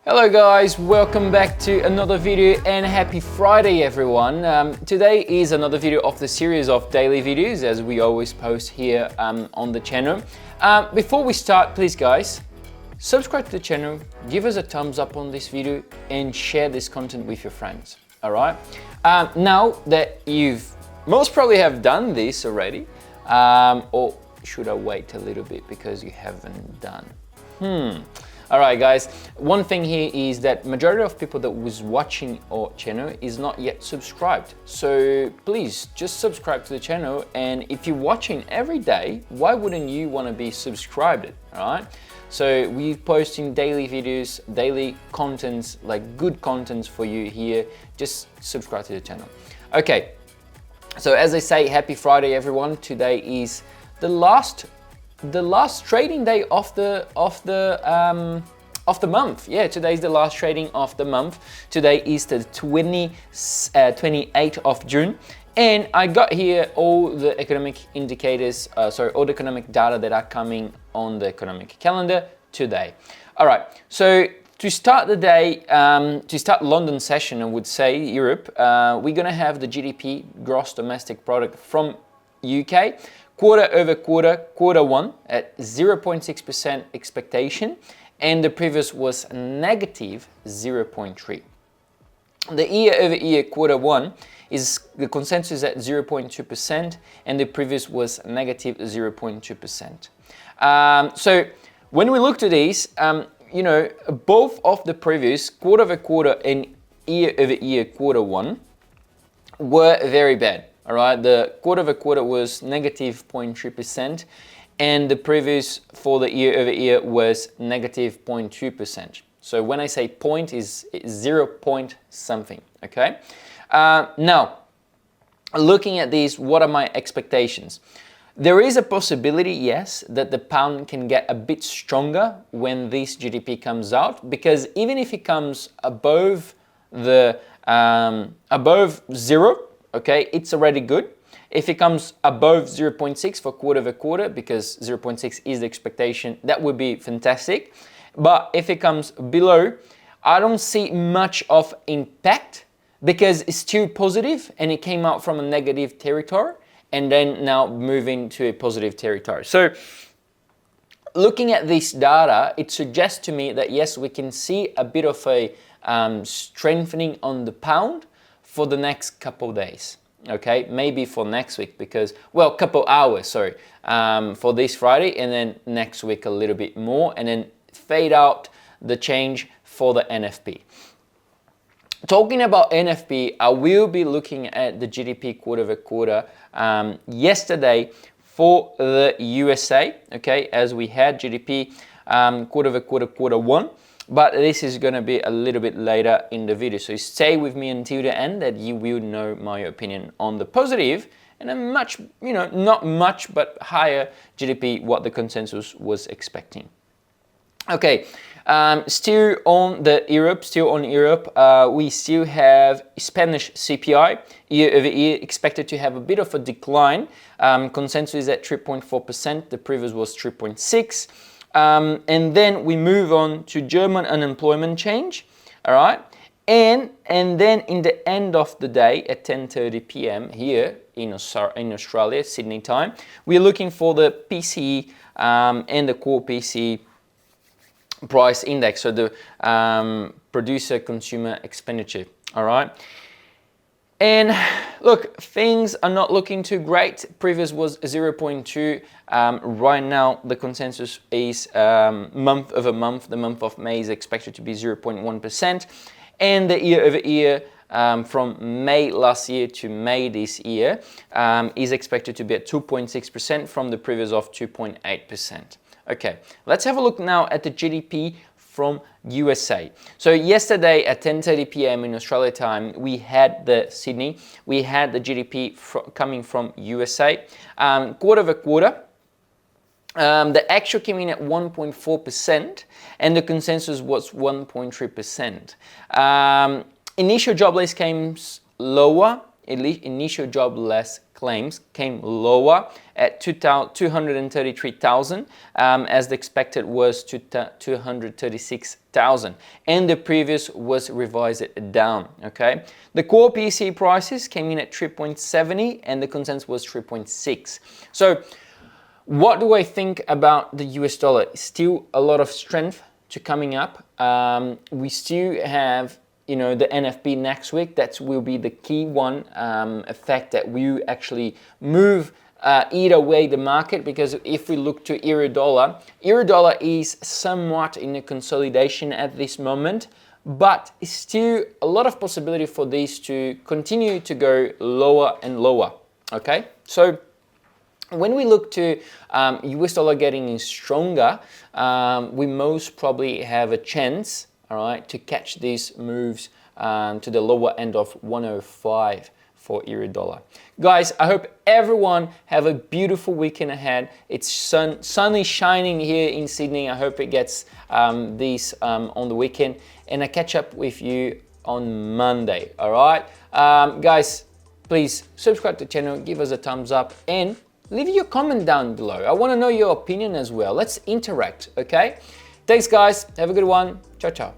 Hello guys, welcome back to another video and happy Friday everyone. Today is another video of the series of daily videos as we always post here on the channel. Before we start, please guys, subscribe to the channel, give us a thumbs up on this video and share this content with your friends, alright? Now that you've most probably have done this already, or should I wait a little bit because you haven't done? Alright guys, one thing here is that majority of people that was watching our channel is not yet subscribed. So please just subscribe to the channel, and if you're watching every day, why wouldn't you want to be subscribed? Alright? So we're posting daily videos, daily contents, like good contents for you here. Just subscribe to the channel. Okay, so as I say, happy Friday everyone. Today is the last trading day of the month. Yeah, today is the last trading of the month. Today is the 28th of June, and I got here all the economic indicators, all the economic data that are coming on the economic calendar today. All right, so to start the day, to start London session, I would say Europe, we're gonna have the GDP, gross domestic product from UK, quarter over quarter, quarter one at 0.6% expectation, and the previous was negative 0.3. The year over year quarter one is the consensus at 0.2%, and the previous was negative 0.2%. So when we look to these, you know, both of the previous quarter over quarter and year over year quarter one were very bad. All right, the quarter over quarter was negative 0.3%, and the previous for the year over year was negative 0.2%. So when I say point, is 0 point something. Okay. Now, looking at these, what are my expectations? There is a possibility, yes, that the pound can get a bit stronger when this GDP comes out, because even if it comes above the above zero, okay, it's already good. If it comes above 0.6 for quarter over quarter, because 0.6 is the expectation, that would be fantastic. But if it comes below, I don't see much of impact because it's still positive and it came out from a negative territory and then now moving to a positive territory. So looking at this data, it suggests to me that yes, we can see a bit of a strengthening on the pound for the next couple of days. Okay, maybe for next week, because, well, couple hours, sorry, for this Friday, and then next week a little bit more, and then fade out the change for the NFP. Talking about NFP, I will be looking at the GDP quarter over quarter yesterday for the USA, okay, as we had GDP quarter over quarter, quarter one. But this is going to be a little bit later in the video. So stay with me until the end that you will know my opinion on the positive and a much, you know, not much, but higher GDP, what the consensus was expecting. Okay, still on Europe, we still have Spanish CPI year over year expected to have a bit of a decline. Consensus is at 3.4%, the previous was 3.6%. And then we move on to German unemployment change, all right? And then in the end of the day at 10:30 p.m. here in Australia, Sydney time, we're looking for the PCE and the core PCE price index, so the producer consumer expenditure, all right? And look, things are not looking too great. Previous was 0.2. Right now, the consensus is month over month. The month of May is expected to be 0.1%. And the year over year from May last year to May this year is expected to be at 2.6% from the previous of 2.8%. Okay, let's have a look now at the GDP from USA. So yesterday at 10:30 p.m. in Australia time, we had the Sydney, we had the GDP coming from USA. Quarter over quarter, the actual came in at 1.4% and the consensus was 1.3%. Initial job list came lower initial jobless claims came lower at 233,000, as the expected was to 236,000, and the previous was revised down. Okay, the core PCE prices came in at 3.70, and the consensus was 3.6. So what do I think about the US dollar? Still a lot of strength to coming up. We still have, you know, the NFP next week. That will be the key one, effect that will actually move either way the market, because if we look to euro dollar is somewhat in a consolidation at this moment, but it's still a lot of possibility for these to continue to go lower and lower. Okay, so when we look to US dollar getting stronger, we most probably have a chance, all right, to catch these moves to the lower end of 105 for euro dollar. Guys, I hope everyone have a beautiful weekend ahead. It's sun is shining here in Sydney. I hope it gets this on the weekend, and I catch up with you on Monday. All right, guys, please subscribe to the channel, give us a thumbs up, and leave your comment down below. I want to know your opinion as well. Let's interact, okay? Thanks, guys. Have a good one. Ciao, ciao.